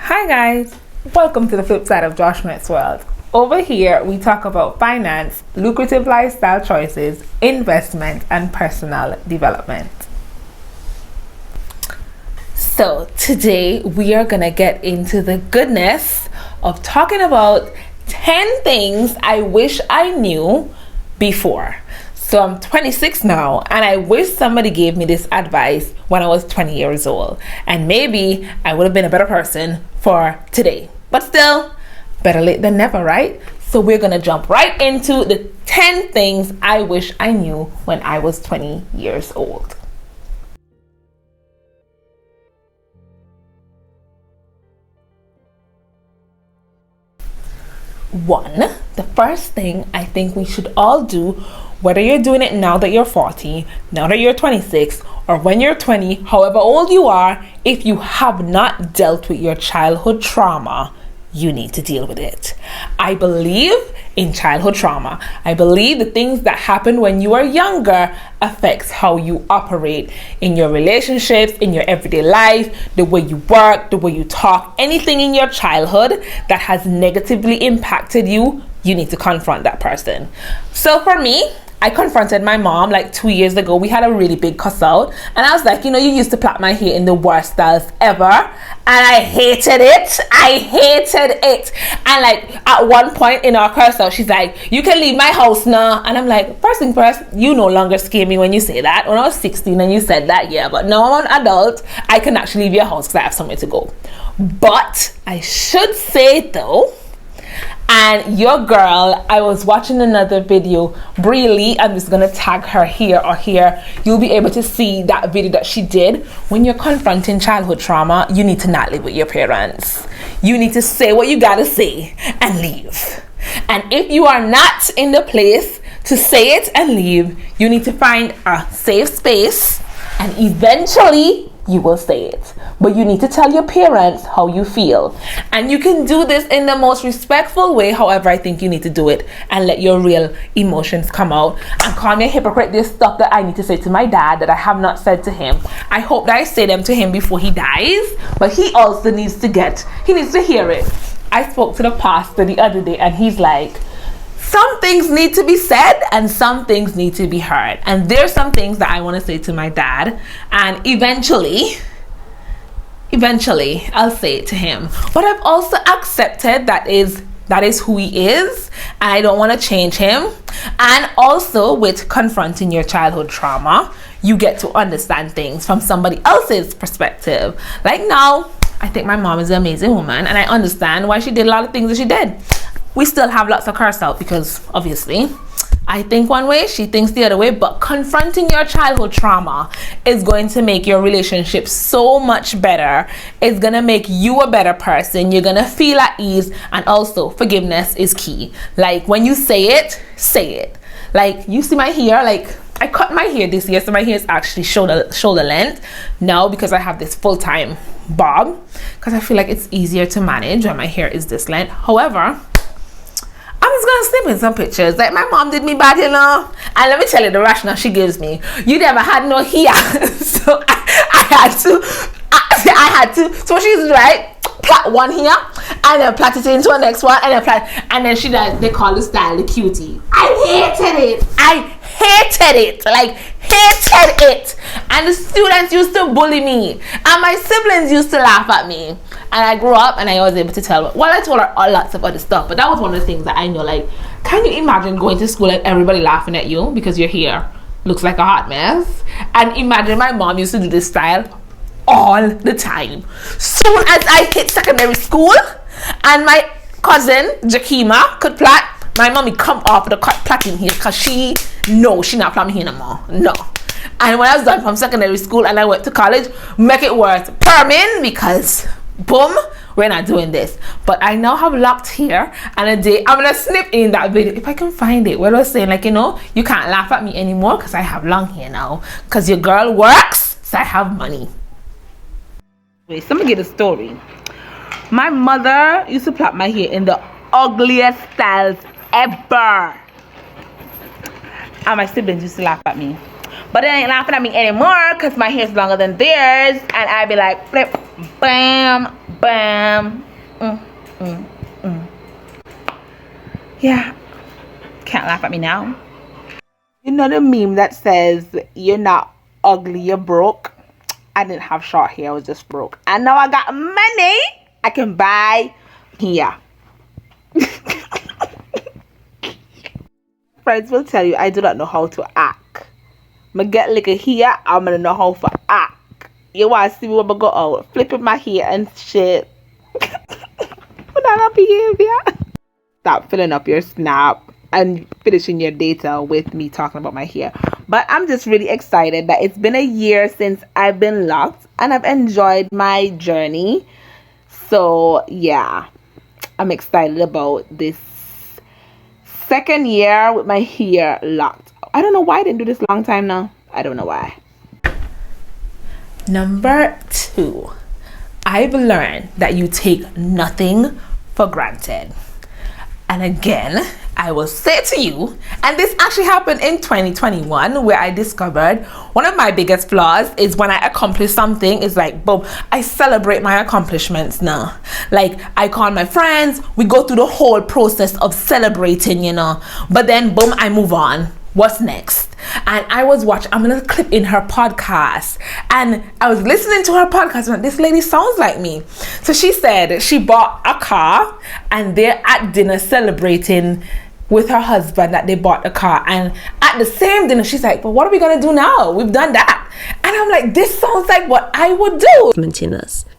Hi guys, welcome to the flip side of Joshuanette's world. Over here we talk about finance, lucrative lifestyle choices, investment and personal development. So today we are gonna get into the goodness of talking about 10 things I wish I knew before. So I'm 26 now, and I wish somebody gave me this advice when I was 20 years old. And maybe I would have been a better person for today. But still, better late than never, right? So we're gonna jump right into the 10 things I wish I knew when I was 20 years old. One, the first thing I think we should all do, whether you're doing it now that you're 40, now that you're 26, or when you're 20, however old you are, if you have not dealt with your childhood trauma, you need to deal with it. I believe in childhood trauma. I believe the things that happen when you are younger affects how you operate in your relationships, in your everyday life, the way you work, the way you talk. Anything in your childhood that has negatively impacted you, you need to confront that person. So for me, I confronted my mom like 2 years ago. We had a really big cuss out, and I was like, you used to plait my hair in the worst styles ever, and I hated it. And like at one point in our cuss out, she's like, you can leave my house now. And I'm like, first thing first, you no longer scare me when you say that. When I was 16 and you said that, yeah, but now I'm an adult, I can actually leave your house because I have somewhere to go. But I should say though, and your girl, I was watching another video, Bree Lee, I'm just gonna tag her here or here. You'll be able to see that video that she did. When you're confronting childhood trauma, you need to not live with your parents. You need to say what you gotta say and leave. And if you are not in the place to say it and leave, you need to find a safe space, and eventually you will say it. But you need to tell your parents how you feel. And you can do this in the most respectful way. However, I think you need to do it and let your real emotions come out. And call me a hypocrite. There's stuff that I need to say to my dad that I have not said to him. I hope that I say them to him before he dies. But he also needs to hear it. I spoke to the pastor the other day, and he's like, some things need to be said and some things need to be heard. And there's some things that I want to say to my dad, and eventually I'll say it to him. But I've also accepted that is who he is, and I don't want to change him. And also with confronting your childhood trauma, you get to understand things from somebody else's perspective. Like now, I think my mom is an amazing woman, and I understand why she did a lot of things that she did. We still have lots of curse out because obviously I think one way, she thinks the other way, but confronting your childhood trauma is going to make your relationship so much better. It's going to make you a better person. You're going to feel at ease, and also forgiveness is key. Like when you say it. Like you see my hair, like I cut my hair this year, so my hair is actually shoulder length now because I have this full-time bob, because I feel like it's easier to manage when my hair is this length. However, I'm just gonna snip in some pictures. Like my mom did me bad, and let me tell you the rationale she gives me. You never had no hair, so I had to. So she's right. Plait one here, and then plait it into the next one, and then she does. They call the style the cutie. I hated it. And the students used to bully me, and my siblings used to laugh at me. And I grew up, and I was able to tell. Well, I told her lots of other stuff, but that was one of the things that I know. Like, can you imagine going to school and everybody laughing at you because your hair looks like a hot mess? And imagine my mom used to do this style all the time. Soon as I hit secondary school, and my cousin Jakima could plait, my mommy come off the plaiting here because she not plaiting here no more. No. And when I was done from secondary school and I went to college, make it worse, permin, because boom, we're not doing this. But I now have locked hair, and a day I'm gonna snip in that video if I can find it, where I was saying, like, you can't laugh at me anymore because I have long hair now, because your girl works, so I have money. Wait, so let me get a story. My mother used to plait my hair in the ugliest styles ever, and my siblings used to laugh at me. But they ain't laughing at me anymore because my hair's longer than theirs, and I'd be like, flip, Bam, bam. Yeah, can't laugh at me now. You know the meme that says, you're not ugly, you're broke? I didn't have short hair, I was just broke. And now I got money, I can buy hair. Friends will tell you I do not know how to act. I get like a hair, I'm gonna know how to act. You wanna see me when I go out, flipping my hair and shit. Banana behavior. Stop filling up your snap and finishing your data with me talking about my hair. But I'm just really excited that it's been a year since I've been locked and I've enjoyed my journey. So yeah, I'm excited about this second year with my hair locked. I don't know why I didn't do this long time now. I don't know why. Number 2, I've learned that you take nothing for granted. And again, I will say to you, and this actually happened in 2021, where I discovered one of my biggest flaws is when I accomplish something, it's like, boom, I celebrate my accomplishments now. Like, I call my friends, we go through the whole process of celebrating, you know, but then boom, I move on. What's next? And I was watching, I'm gonna clip in her podcast, and I was listening to her podcast and this lady sounds like me. So she said she bought a car and they're at dinner celebrating with her husband that they bought a car, and at the same dinner she's like, well, what are we gonna do now? We've done that. And I'm like, this sounds like what I would do.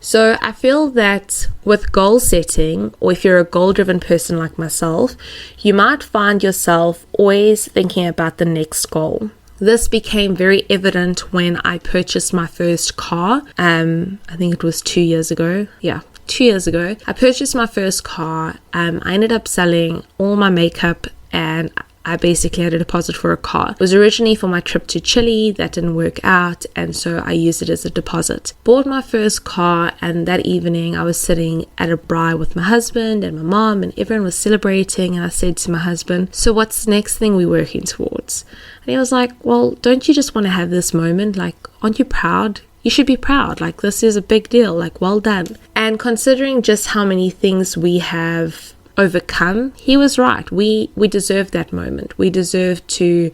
So I feel that with goal setting, or if you're a goal driven person like myself, you might find yourself always thinking about the next goal. This became very evident when I purchased my first car. I think it was 2 years ago. Yeah, 2 years ago. I purchased my first car. I ended up selling all my makeup and I basically had a deposit for a car. It was originally for my trip to Chile. That didn't work out, and so I used it as a deposit. Bought my first car, and that evening I was sitting at a braai with my husband and my mom, and everyone was celebrating, and I said to my husband, so what's the next thing we're working towards? And he was like, well, don't you just want to have this moment? Like, aren't you proud? You should be proud. Like, this is a big deal. Like, well done. And considering just how many things we have overcome, he was right. We deserve that moment. We deserve to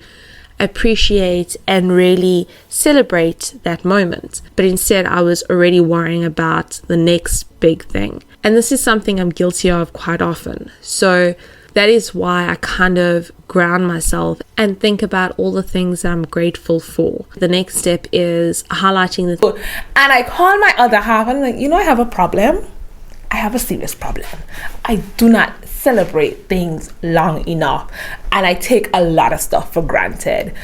appreciate and really celebrate that moment. But instead, I was already worrying about the next big thing. And this is something I'm guilty of quite often. So that is why I kind of ground myself and think about all the things that I'm grateful for. The next step is highlighting the and I call my other half and I'm like, you know, I have a problem. I have a serious problem. I do not celebrate things long enough, and I take a lot of stuff for granted.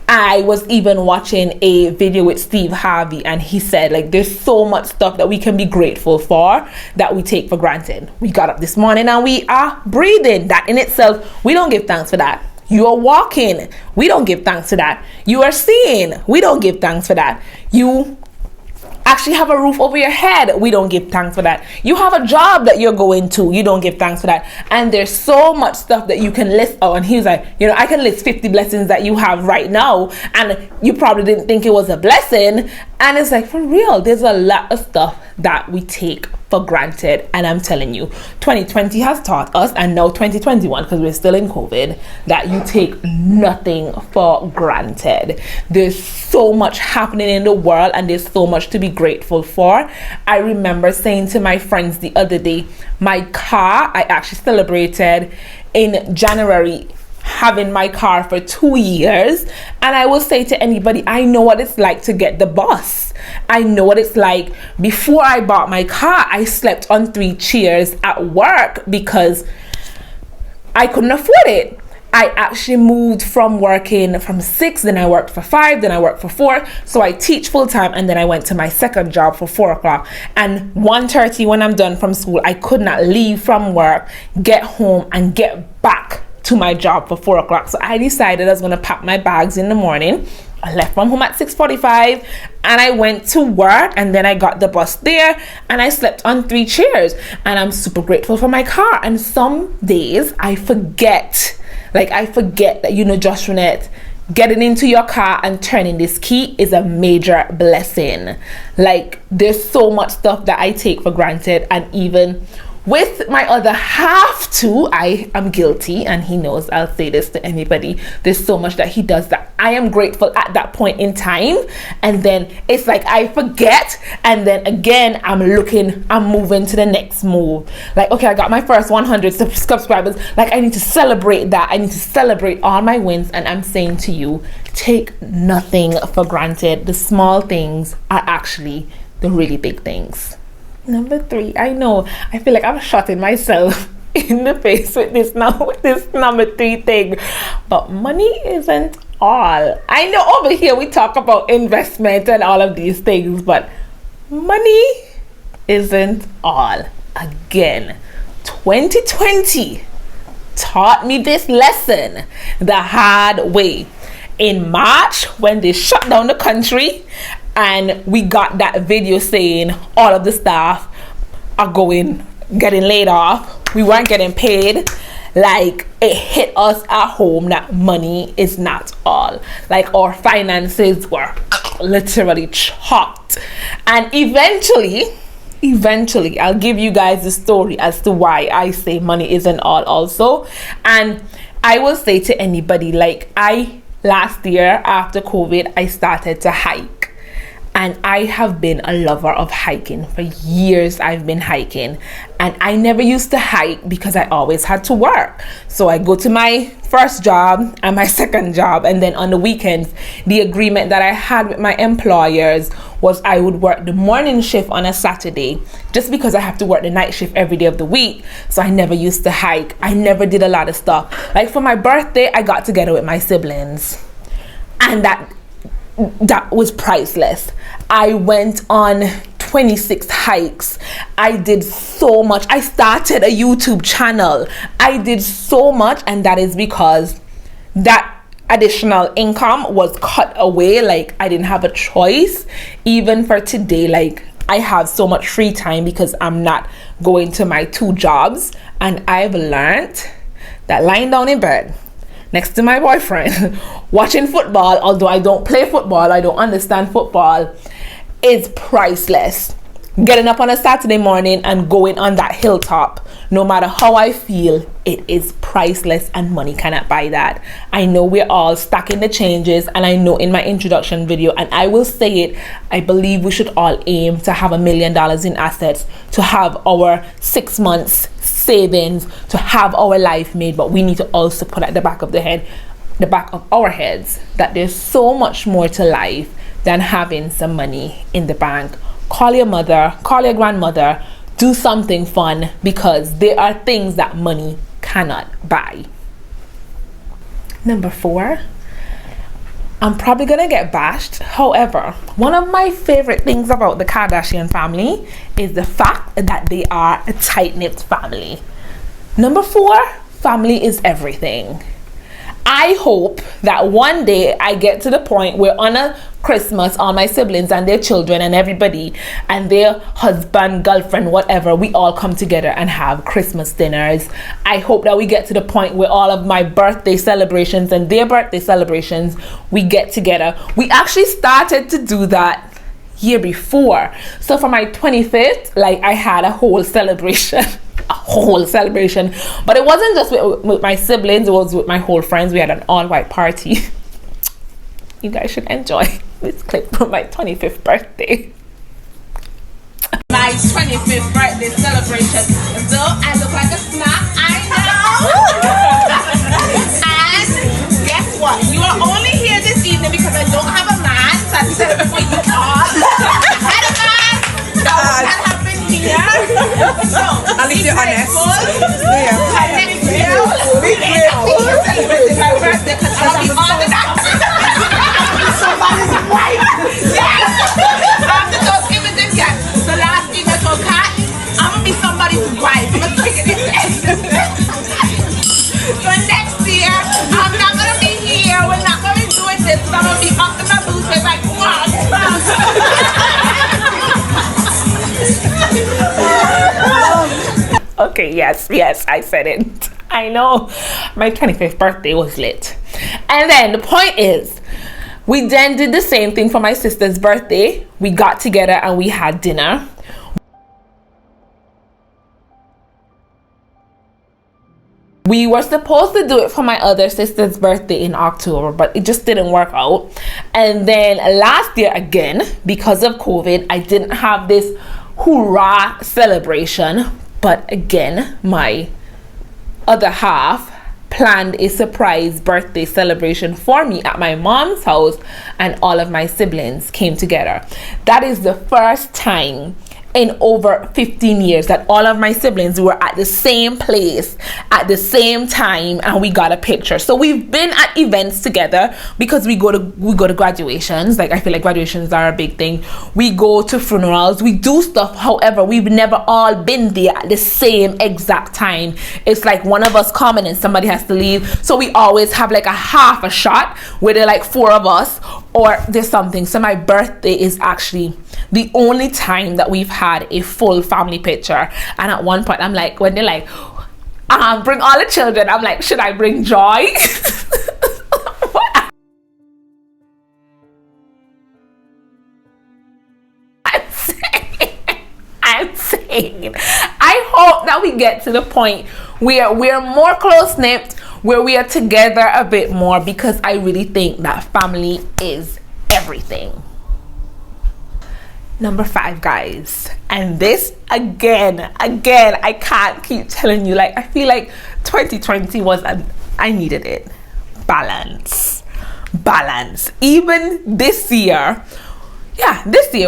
I was even watching a video with Steve Harvey, and he said, like, there's so much stuff that we can be grateful for that we take for granted. We got up this morning and we are breathing. That in itself, we don't give thanks for that. You are walking. We don't give thanks for that. You are seeing. We don't give thanks for that. You actually have a roof over your head. We don't give thanks for that. You have a job that you're going to. You don't give thanks for that. And there's so much stuff that you can list out. And he's like, you know, I can list 50 blessings that you have right now, and you probably didn't think it was a blessing. And it's like, for real, there's a lot of stuff that we take for granted. And I'm telling you, 2020 has taught us, and now 2021, because we're still in COVID, that you take nothing for granted. There's so much happening in the world, and there's so much to be grateful for. I remember saying to my friends the other day, my car, I actually celebrated in January having my car for 2 years, and I will say to anybody, I know what it's like to get the bus. I know what it's like. Before I bought my car, I slept on 3 chairs at work because I couldn't afford it. I actually moved from working from 6, then I worked for 5, then I worked for 4. So I teach full time, and then I went to my second job for 4 o'clock. And 1:30 when I'm done from school, I could not leave from work, get home, and get back to my job for 4 o'clock. So I decided I was gonna pack my bags in the morning. I left from home at 6:45 and I went to work, and then I got the bus there, and I slept on 3 chairs. And I'm super grateful for my car. And some days I forget that, you know, Joshuanette, getting into your car and turning this key is a major blessing. Like, there's so much stuff that I take for granted, and even with my other half too, I am guilty, and he knows. I'll say this to anybody. There's so much that he does that I am grateful at that point in time, and then it's like I forget, and then again I'm moving to the next move. Like, okay, I got my first 100 subscribers. Like, I need to celebrate that. I need to celebrate all my wins. And I'm saying to you, take nothing for granted. The small things are actually the really big things. Number 3, I know, I feel like I'm shotting myself in the face with this number 3 thing, but money isn't all. I know over here we talk about investment and all of these things, but money isn't all. Again, 2020 taught me this lesson the hard way. In March, when they shut down the country, and we got that video saying all of the staff are getting laid off, we weren't getting paid. Like, it hit us at home that money is not all. Like, our finances were literally chopped. And eventually I'll give you guys the story as to why I say money isn't all also. And I will say to anybody, like, last year after COVID, I started to hike. And I have been a lover of hiking. For years I've been hiking. And I never used to hike because I always had to work. So I go to my first job and my second job. And then on the weekends, the agreement that I had with my employers was I would work the morning shift on a Saturday, just because I have to work the night shift every day of the week. So I never used to hike. I never did a lot of stuff. Like, for my birthday, I got together with my siblings. And that was priceless. I went on 26 hikes. I did so much. I started a YouTube channel. I did so much, and that is because that additional income was cut away. Like, I didn't have a choice. Even for today, like, I have so much free time because I'm not going to my 2 jobs, and I've learned that lying down in bed next to my boyfriend watching football, although I don't play football, I don't understand football, is priceless. Getting up on a Saturday morning and going on that hilltop, no matter how I feel, it is priceless, and money cannot buy that. I know we're all stacking the changes, and I know in my introduction video, and I will say it, I believe we should all aim to have $1 million in assets, to have our 6 months savings, to have our life made. But we need to also put at the back of our heads that there's so much more to life than having some money in the bank. Call your mother, call your grandmother, do something fun, because there are things that money cannot buy. Number 4, I'm probably gonna get bashed. However, one of my favorite things about the Kardashian family is the fact that they are a tight-knit family. Number 4, family is everything. I hope that one day I get to the point where on a Christmas, all my siblings and their children and everybody and their husband, girlfriend, whatever, we all come together and have Christmas dinners. I hope that we get to the point where all of my birthday celebrations and their birthday celebrations, we get together. We actually started to do that year before. So for my 25th, like, I had a whole celebration. But it wasn't just with my siblings, it was with my whole friends. We had an all-white party. You guys should enjoy this clip from my 25th birthday. My 25th birthday celebration. So I look like a snack, I know. And guess what? You are only here this evening because I don't have a man. So I said it for you all. I had a man. So that happened here. So at least you're honest. Yeah. Next year, we celebrating my birthday because I'll be on the night. Somebody's wife. Yes. After those images, yes. The last thing I told Kat, I'm gonna be somebody's wife. I'm gonna take it in. So next year, I'm not gonna be here. We're not gonna be doing this. I'm gonna be up in my boots and like, wow. Okay, yes, I said it. I know. My 25th birthday was lit. And then the point is, we then did the same thing for my sister's birthday. We got together and we had dinner. We were supposed to do it for my other sister's birthday in October, but it just didn't work out. And then last year again, because of COVID, I didn't have this hoorah celebration. But again, my other half planned a surprise birthday celebration for me at my mom's house, and all of my siblings came together. That is the first time in over 15 years that all of my siblings were at the same place at the same time, and we got a picture. So we've been at events together because we go to graduations. Like, I feel like graduations are a big thing. We go to funerals, we do stuff. However, we've never all been there at the same exact time. It's like one of us coming and somebody has to leave, so we always have like a half a shot where there are like 4 of us, or there's something. So my birthday is actually the only time that we've had a full family picture. And at one point, I'm like, when they're like, bring all the children, I'm like, should I bring Joy? I'm saying, I hope that we get to the point where we're more close-knit, where we are together a bit more, because I really think that family is everything. Number 5, guys, and this again, I can't keep telling you, like, I feel like 2020 was I needed it. Balance. Even this year,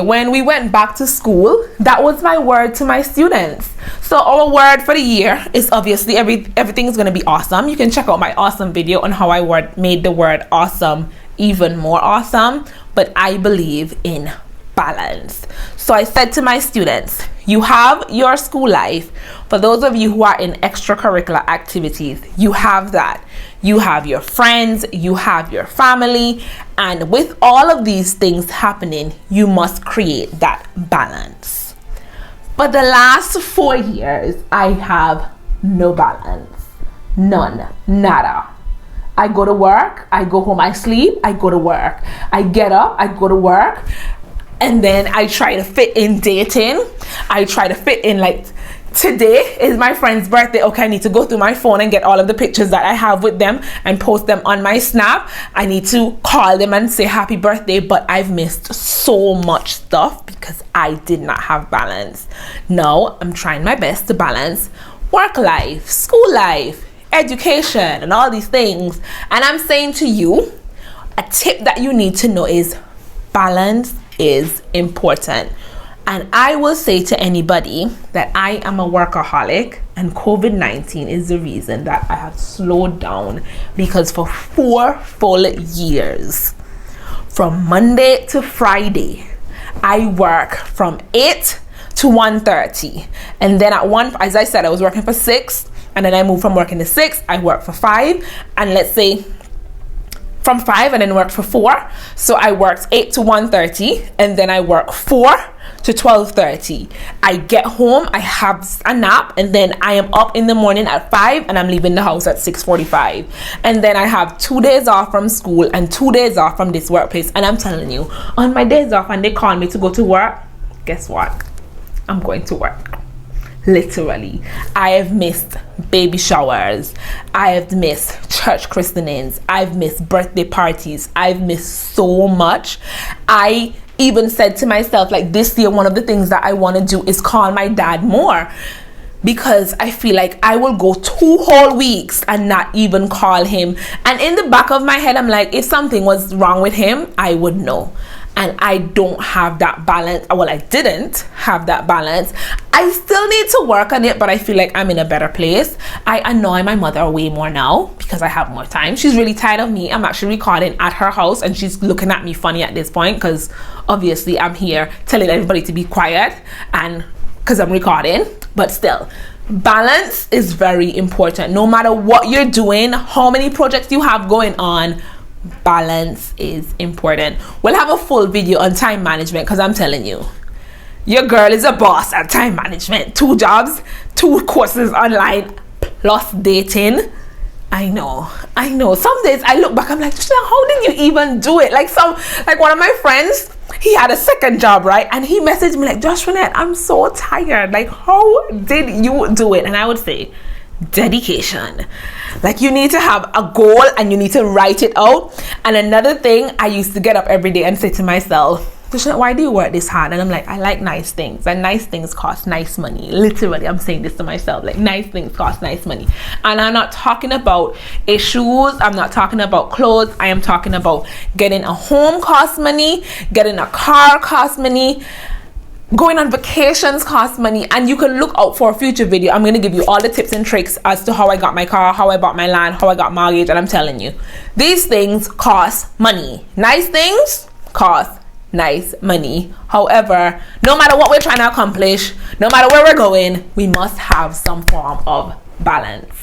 when we went back to school, that was my word to my students. So our word for the year is obviously everything is going to be awesome. You can check out my awesome video on how I made the word awesome even more awesome. But I believe in balance. So I said to my students, you have your school life. For those of you who are in extracurricular activities, you have that. You have your friends, you have your family, and with all of these things happening, you must create that balance. But the last 4 years, I have no balance. None. Nada. I go to work, I go home, I sleep, I go to work. I get up, I go to work. And then I try to fit in dating. I try to fit in, like, today is my friend's birthday. Okay, I need to go through my phone and get all of the pictures that I have with them and post them on my Snap. I need to call them and say happy birthday, but I've missed so much stuff because I did not have balance. Now I'm trying my best to balance work life, school life, education, and all these things. And I'm saying to you, a tip that you need to know is balance is important. And I will say to anybody that I am a workaholic, and COVID-19 is the reason that I have slowed down, because for 4 full years, from Monday to Friday, I work from 8 to 1:30. And then at one, as I said, I was working for 6, and then I moved from working to 6, I work for 5, and let's say from 5 and then work for 4. So I worked 8 to 1:30, and then I work 4 to 12:30. I get home, I have a nap, and then I am up in the morning at 5, and I'm leaving the house at 6:45. And then I have 2 days off from school and 2 days off from this workplace. And I'm telling you, on my days off and they call me to go to work, guess what? I'm going to work. Literally. I have missed baby showers. I have missed church christenings. I've missed birthday parties. I've missed so much. I even said to myself, like, this year, one of the things that I want to do is call my dad more, because I feel like I will go 2 whole weeks and not even call him. And in the back of my head, I'm like, if something was wrong with him, I would know. And I don't have that balance. Well, I didn't have that balance. I still need to work on it, but I feel like I'm in a better place. I annoy my mother way more now because I have more time. She's really tired of me. I'm actually recording at her house, and she's looking at me funny at this point because obviously I'm here telling everybody to be quiet, and because I'm recording. But still, balance is very important. No matter what you're doing, how many projects you have going on, balance is important. We'll have a full video on time management, because I'm telling you, your girl is a boss at time management. 2 jobs, 2 courses online, lost dating. I know. Some days I look back, I'm like, how did you even do it? Like one of my friends, he had a second job, right? And he messaged me like, Joshuanette, I'm so tired. Like, how did you do it? And I would say, dedication. Like, you need to have a goal and you need to write it out. And another thing, I used to get up every day and say to myself, why do you work this hard? And I'm like, I like nice things, and nice things cost nice money. Literally, I'm saying this to myself, like, nice things cost nice money. And I'm not talking about shoes, I'm not talking about clothes, I am talking about getting a home costs money, getting a car costs money, going on vacations costs money. And you can look out for a future video. I'm going to give you all the tips and tricks as to how I got my car, how I bought my land, how I got mortgage. And I'm telling you, these things cost money. Nice things cost nice money. However, no matter what we're trying to accomplish, no matter where we're going, we must have some form of balance.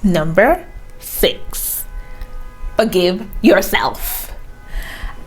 Number 6, forgive yourself.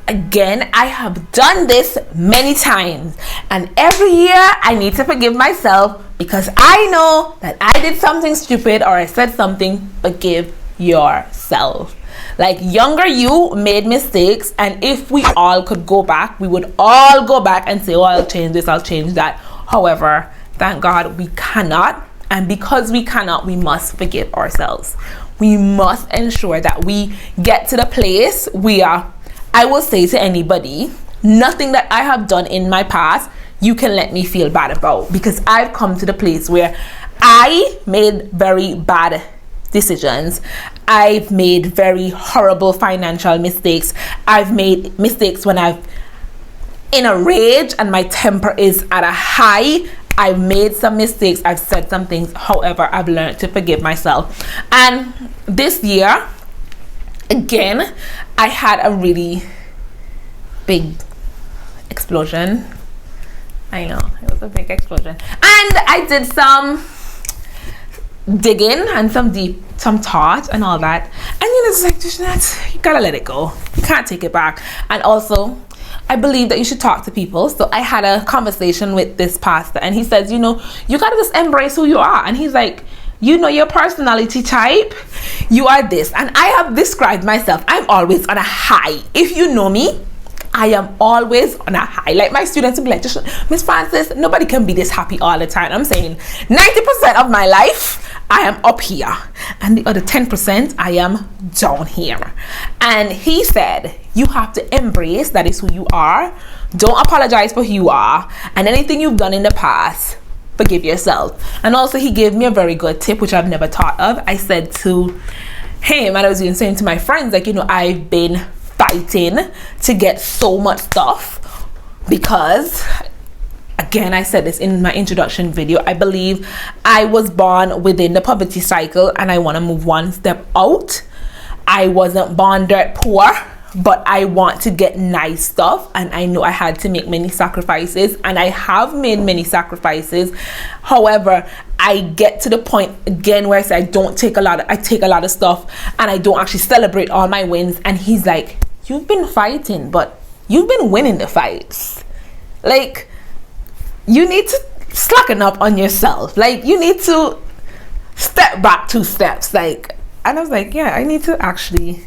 Again, I have done this many times, and every year I need to forgive myself because I know that I did something stupid or I said something. Forgive yourself. Like, younger you made mistakes, and if we all could go back, we would all go back and say, oh, I'll change this, I'll change that. However, thank God we cannot, and because we cannot, we must forgive ourselves. We must ensure that we get to the place where, I will say to anybody, nothing that I have done in my past you can let me feel bad about, because I've come to the place where I made very bad decisions. I've made very horrible financial mistakes. I've made mistakes when I've in a rage and my temper is at a high. I've made some mistakes. I've said some things. However, I've learned to forgive myself. And this year, again, I had a really big explosion. I know, it was a big explosion. And I did some digging and some thought and all that, and it's like, Joshuanette, you gotta let it go. You can't take it back. And also, I believe that you should talk to people. So I had a conversation with this pastor, and he says, you gotta just embrace who you are. And he's like, your personality type, you are this. And I have described myself, I'm always on a high. If you know me, I am always on a high. Like, my students will be like, Miss Francis, nobody can be this happy all the time. I'm saying 90% of my life I am up here, and the other 10% I am down here. And he said, you have to embrace that is who you are. Don't apologize for who you are, and anything you've done in the past, forgive yourself. And also, he gave me a very good tip, which I've never thought of. I said to him, and I was even saying to my friends, like, I've been fighting to get so much stuff because, again, I said this in my introduction video, I believe I was born within the poverty cycle and I want to move one step out. I wasn't born dirt poor, but I want to get nice stuff, and I know I had to make many sacrifices, and I have made many sacrifices. However, I get to the point again where I say I take a lot of stuff and I don't actually celebrate all my wins. And he's like, you've been fighting, but you've been winning the fights. Like, you need to slacken up on yourself. Like, you need to step back 2 steps. Like, and I was like, yeah, I need to actually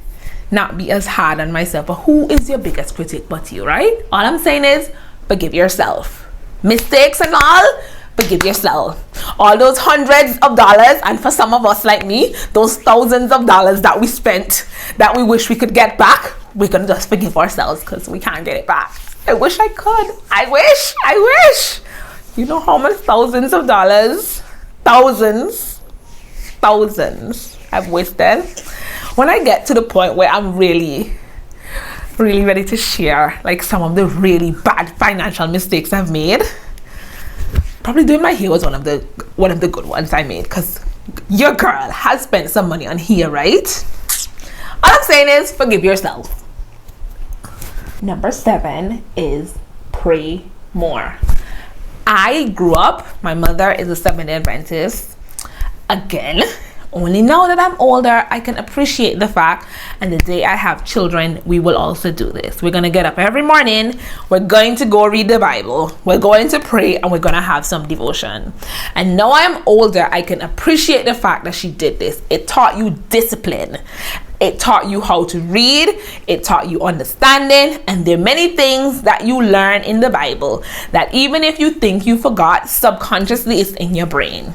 not be as hard on myself. But who is your biggest critic but you, right? All I'm saying is, forgive yourself. Mistakes and all, forgive yourself. All those hundreds of dollars, and for some of us like me, those thousands of dollars that we spent that we wish we could get back, we can just forgive ourselves because we can't get it back. I wish I could. I wish. You know how much thousands of dollars, thousands I've wasted? When I get to the point where I'm really ready to share like some of the really bad financial mistakes I've made, probably doing my hair was one of the good ones I made, because your girl has spent some money on hair, right? All I'm saying is, forgive yourself. Number 7 is pray more. I grew up, my mother is a Seventh-day Adventist. Again, Only now that I'm older, I can appreciate the fact, and the day I have children, we will also do this. We're going to get up every morning, we're going to go read the Bible, we're going to pray, and we're going to have some devotion. And now I'm older, I can appreciate the fact that she did this. It taught you discipline. It taught you how to read. It taught you understanding. And there are many things that you learn in the Bible that even if you think you forgot, subconsciously it's in your brain.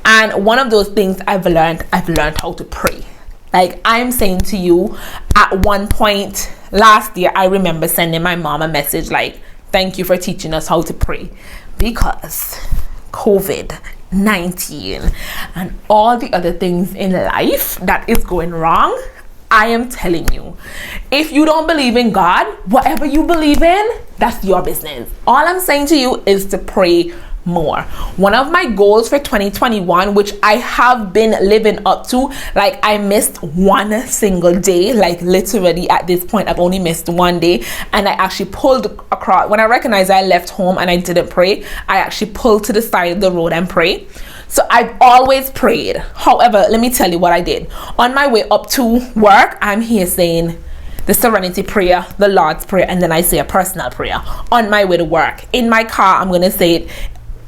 And one of those things I've learned how to pray. Like I'm saying to you, at one point last year, I remember sending my mom a message like, thank you for teaching us how to pray. Because COVID-19 and all the other things in life that is going wrong, I am telling you, if you don't believe in God, whatever you believe in, that's your business. All I'm saying to you is to pray more. One of my goals for 2021, which I have been living up to, like I missed one single day, like literally at this point I've only missed one day, and I actually pulled across when I recognized I left home and I didn't pray. I actually pulled to the side of the road and prayed. So I've always prayed. However, let me tell you what I did. On my way up to work, I'm here saying the Serenity Prayer, the Lord's Prayer, and then I say a personal prayer. On my way to work, in my car, I'm going to say it.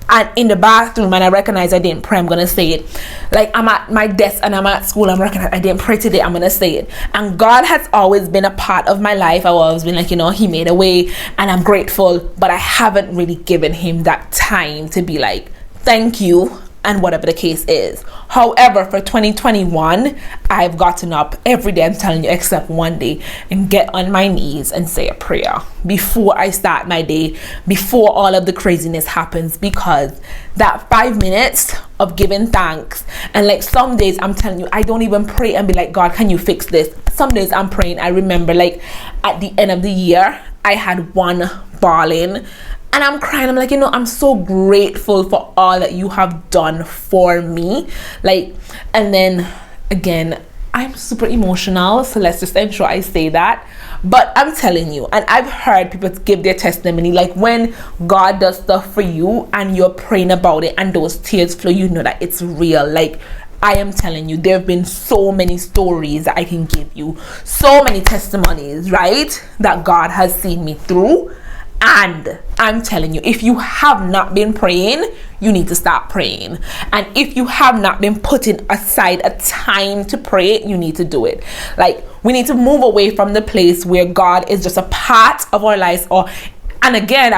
And in the bathroom, and I recognize I didn't pray, I'm going to say it. Like I'm at my desk and I'm at school, I'm recognizing I didn't pray today, I'm going to say it. And God has always been a part of my life. I've always been like, He made a way and I'm grateful. But I haven't really given Him that time to be like, thank you, and whatever the case is. However, for 2021, I've gotten up every day, I'm telling you, except one day, and get on my knees and say a prayer before I start my day, before all of the craziness happens, because that 5 minutes of giving thanks, and like some days I'm telling you, I don't even pray and be like, God, can you fix this? Some days I'm praying. I remember like at the end of the year, I had one bawling, and I'm crying. I'm like, I'm so grateful for all that you have done for me. Like, and then again, I'm super emotional. So let's just ensure I say that. But I'm telling you, and I've heard people give their testimony, like when God does stuff for you and you're praying about it and those tears flow, that it's real. Like, I am telling you, there have been so many stories that I can give you, so many testimonies, right? That God has seen me through. And I'm telling you, if you have not been praying, you need to start praying. And if you have not been putting aside a time to pray, you need to do it. Like, we need to move away from the place where God is just a part of our lives. And again,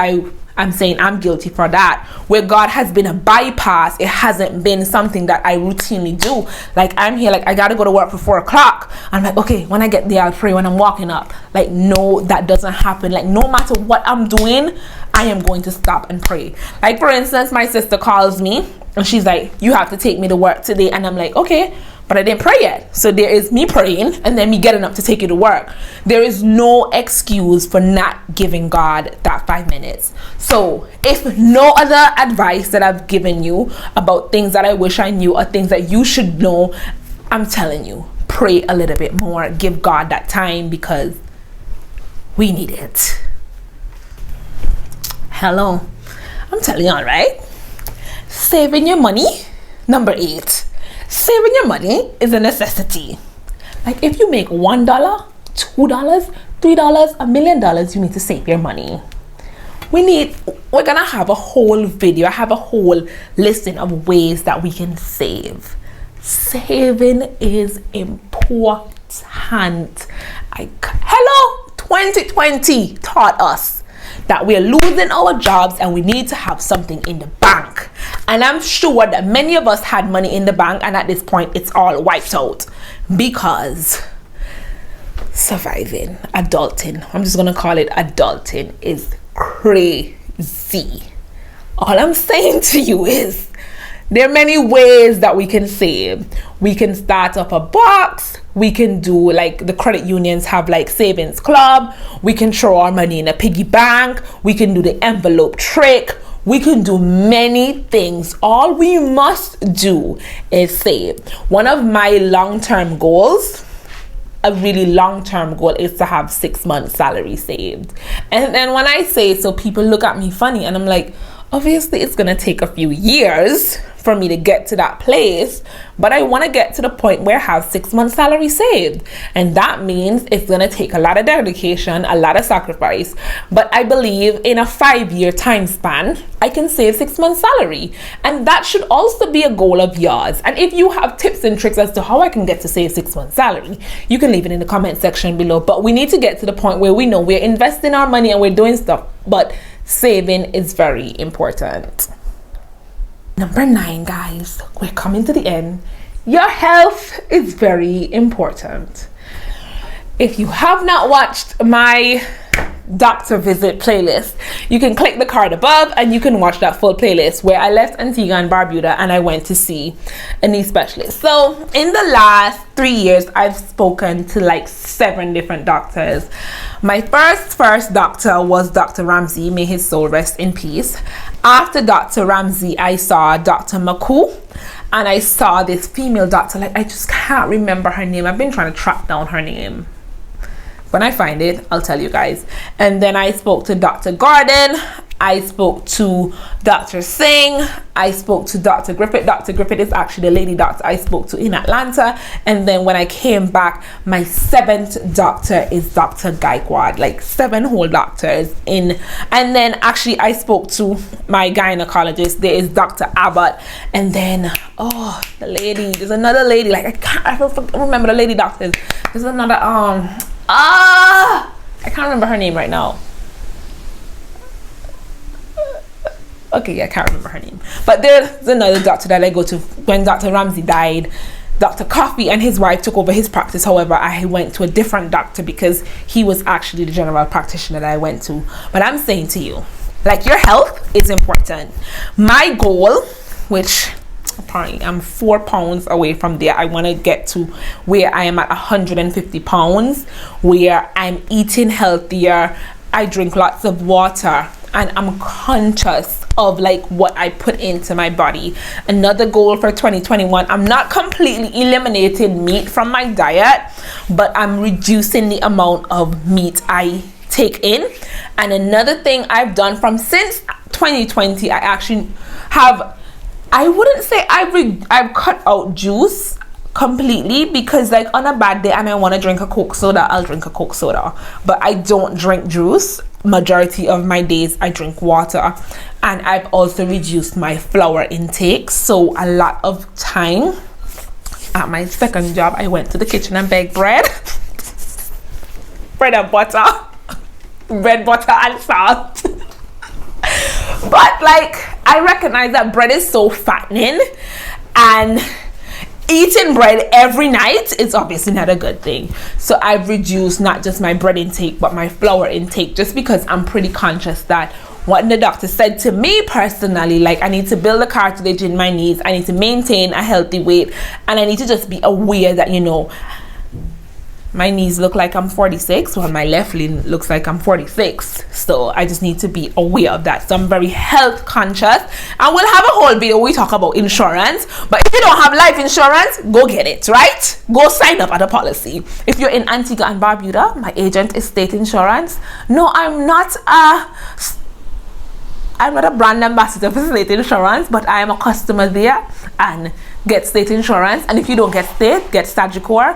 I'm saying I'm guilty for that, where God has been a bypass. It hasn't been something that I routinely do. Like I'm here, like I gotta go to work for 4 o'clock. I'm like, okay, when I get there, I'll pray when I'm walking up. Like, no, that doesn't happen. Like, no matter what I'm doing, I am going to stop and pray. Like, for instance, my sister calls me and she's like, you have to take me to work today. And I'm like, okay, but I didn't pray yet. So there is me praying and then me getting up to take you to work. There is no excuse for not giving God that 5 minutes. So if no other advice that I've given you about things that I wish I knew or things that you should know, I'm telling you, pray a little bit more. Give God that time because we need it. Hello. I'm telling you, all right? Saving your money, number 8. Saving your money is a necessity. Like if you make $1, $2, $3, $1 million, you need to save your money. We're gonna have a whole video. I have a whole listing of ways that we can save. Saving is important. Hello, 2020 taught us that we're losing our jobs and we need to have something in the bank. And I'm sure that many of us had money in the bank, and at this point it's all wiped out because surviving, adulting, I'm just gonna call it adulting, is crazy. All I'm saying to you is there are many ways that we can save. We can start up a box. We can do, like, the credit unions have like savings club. We can throw our money in a piggy bank. We can do the envelope trick. We can do many things. All we must do is save. One of my long-term goals, a really long-term goal, is to have 6 months salary saved. And then when I say so, people look at me funny and I'm like, obviously it's gonna take a few years for me to get to that place, but I want to get to the point where I have 6 months salary saved. And that means it's going to take a lot of dedication, a lot of sacrifice. But I believe in a 5-year time span, I can save 6 months salary. And that should also be a goal of yours. And if you have tips and tricks as to how I can get to save 6 months salary, you can leave it in the comment section below. But we need to get to the point where we know we're investing our money and we're doing stuff, but saving is very important. Number 9, guys, we're coming to the end. Your health is very important. If you have not watched my doctor visit playlist, you can click the card above and you can watch that full playlist where I left Antigua and Barbuda and I went to see a knee specialist. So in the last 3 years, I've spoken to like 7 different doctors. My first doctor was Dr. Ramsey, may his soul rest in peace. After Dr. Ramsey, I saw Dr. Maku, and I saw this female doctor, like I just can't remember her name. I've been trying to track down her name. When I find it, I'll tell you guys. And then I spoke to Dr. Gordon. I spoke to Dr. Singh. I spoke to Dr. Griffith. Dr. Griffith is actually the lady doctor I spoke to in Atlanta. And then when I came back, my 7th doctor is Dr. Gaikwad. Like 7 whole doctors in. And then actually I spoke to my gynecologist. There is Dr. Abbott. And then, oh, the lady. There's another lady. Like I don't remember the lady doctors. There's another, I can't remember her name right now. Okay, yeah, I can't remember her name. But there's another doctor that I go to when Dr. Ramsey died. Dr. Coffey and his wife took over his practice. However, I went to a different doctor because he was actually the general practitioner that I went to. But I'm saying to you, like, your health is important. My goal, which apparently I'm 4 pounds away from there. I want to get to where I am at 150 pounds, where I'm eating healthier, I drink lots of water, and I'm conscious of like what I put into my body. Another goal for 2021, I'm not completely eliminating meat from my diet, but I'm reducing the amount of meat I take in. And another thing I've done from since 2020, I actually have, I wouldn't say I've cut out juice completely, because like on a bad day and I want to drink a Coke soda, I'll drink a Coke soda, but I don't drink juice. Majority of my days I drink water. And I've also reduced my flour intake. So a lot of time at my second job, I went to the kitchen and baked bread and butter, bread, butter and salt. But like, I recognize that bread is so fattening, and eating bread every night is obviously not a good thing. So I've reduced not just my bread intake, but my flour intake, just because I'm pretty conscious that what the doctor said to me personally, like I need to build a cartilage in my knees, I need to maintain a healthy weight, and I need to just be aware that, you know, my knees look like I'm 46, while my left knee looks like I'm 46. So I just need to be aware of that. So I'm very health conscious. And we'll have a whole video where we talk about insurance. But if you don't have life insurance, go get it, right? Go sign up at a policy. If you're in Antigua and Barbuda, my agent is State Insurance. No, I'm not a brand ambassador for State Insurance, but I am a customer there and get State Insurance. And if you don't get State, get Sagicor.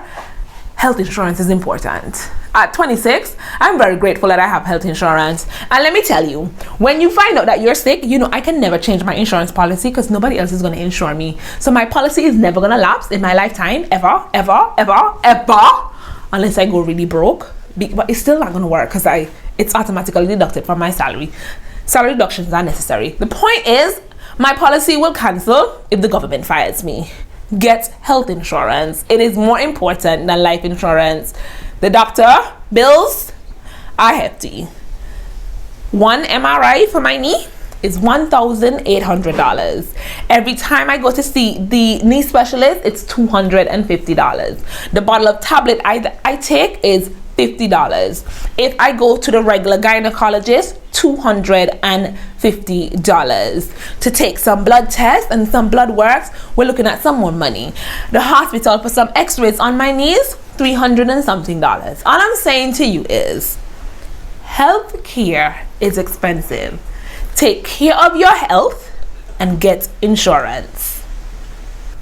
Health insurance is important. At 26, I'm very grateful that I have health insurance. And let me tell you, when you find out that you're sick, you know, I can never change my insurance policy because nobody else is going to insure me. So my policy is never going to lapse in my lifetime, ever, unless I go really broke. But it's still not going to work because it's automatically deducted from my salary. Salary deductions are necessary. The point is, my policy will cancel if the government fires me. Get health insurance. It is more important than life insurance. The doctor bills are hefty. One MRI for my knee is $1,800. Every time I go to see the knee specialist, it's $250. The bottle of tablet I take is $50. If I go to the regular gynecologist, $250. To take some blood tests and some blood works, we're looking at some more money. The hospital for some x-rays on my knees, $300 and something. All I'm saying to you is, health care is expensive. Take care of your health and get insurance.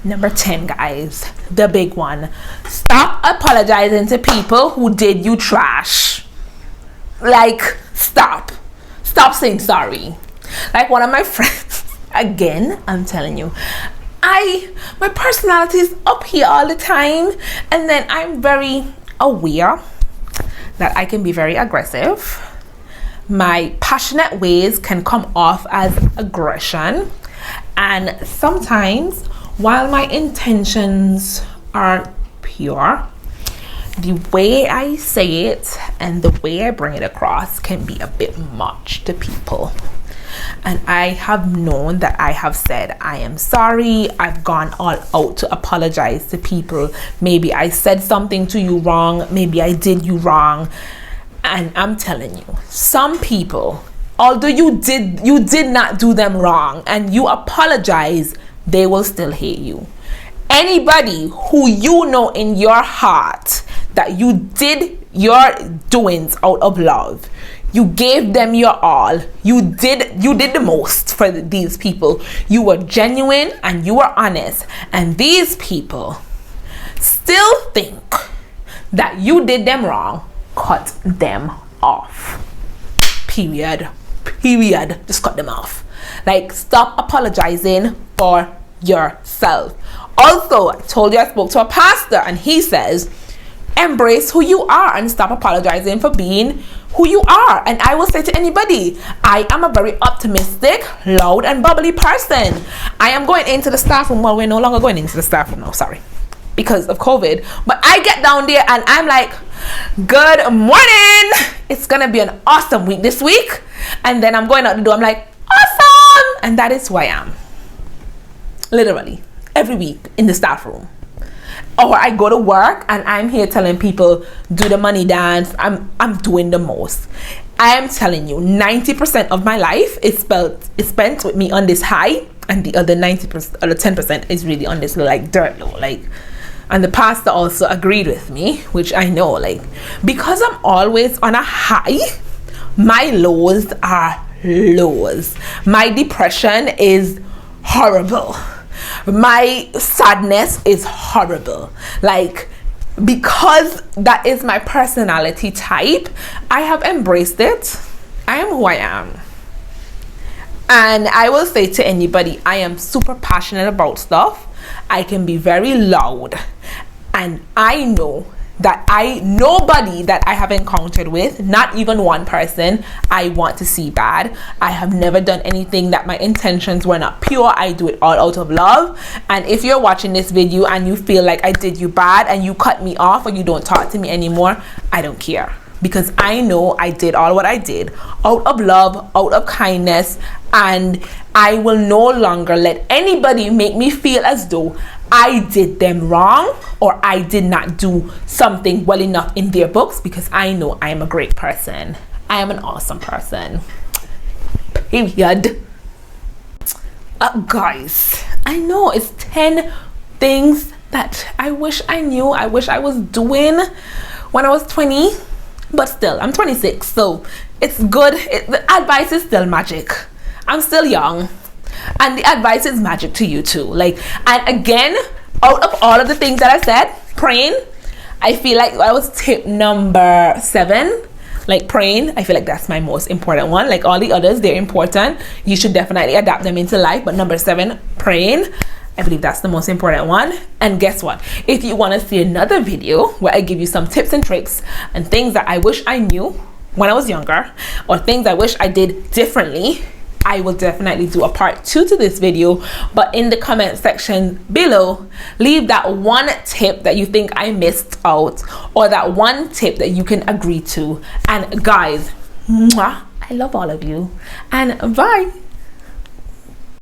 Number 10, guys, the big one. Stop apologizing to people who did you trash. Like, stop saying sorry. Like one of my friends, again, I'm telling you, my personality is up here all the time, and then I'm very aware that I can be very aggressive. My passionate ways can come off as aggression, and sometimes, while my intentions are pure, the way I say it and the way I bring it across can be a bit much to people. And I have known that I have said I am sorry. I've gone all out to apologize to people. Maybe I said something to you wrong. Maybe I did you wrong. And I'm telling you, some people, although you did not do them wrong and you apologize, they will still hate you. Anybody who you know in your heart that you did your doings out of love, you gave them your all, you did the most for these people, you were genuine and you were honest, and these people still think that you did them wrong, cut them off. Period. Just cut them off. Like, stop apologizing for yourself. Also, I told you I spoke to a pastor, and he says, embrace who you are and stop apologizing for being who you are. And I will say to anybody, I am a very optimistic, loud, and bubbly person. I am going into the staff room. Well, we're no longer going into the staff room now, sorry, because of COVID. But I get down there and I'm like, good morning. It's gonna be an awesome week this week. And then I'm going out the door, I'm like, awesome. And that is who I am. Literally, every week in the staff room. Or I go to work and I'm here telling people, do the money dance. I'm doing the most. I am telling you, 90% of my life is spent with me on this high, and the other 90% or the 10% is really on this like dirt low. Like, and the pastor also agreed with me, which I know, like, because I'm always on a high, my lows are lows. My depression is horrible. My sadness is horrible. Like, because that is my personality type, I have embraced it. I am who I am. And I will say to anybody, I am super passionate about stuff. I can be very loud. And I know that nobody that I have encountered with, not even one person, I want to see bad. I have never done anything that my intentions were not pure. I do it all out of love. And if you're watching this video and you feel like I did you bad and you cut me off or you don't talk to me anymore, I don't care. Because I know I did all what I did out of love, out of kindness, and I will no longer let anybody make me feel as though I did them wrong or I did not do something well enough in their books, because I know I am a great person. I am an awesome person. Period. Guys, I know it's 10 things that I wish I knew, I wish I was doing when I was 20, but still, I'm 26, so it's good. The advice is still magic. I'm still young, and the advice is magic to you too. Like, and again, out of all of the things that I said, praying, I feel like that was tip number 7. Like, praying, I feel like that's my most important one. Like, all the others, they're important. You should definitely adapt them into life. But number 7, praying, I believe that's the most important one. And guess what? If you want to see another video where I give you some tips and tricks and things that I wish I knew when I was younger, or things I wish I did differently, I will definitely do a part 2 to this video. But in the comment section below, leave that one tip that you think I missed out, or that one tip that you can agree to. And guys, mwah, I love all of you, and bye.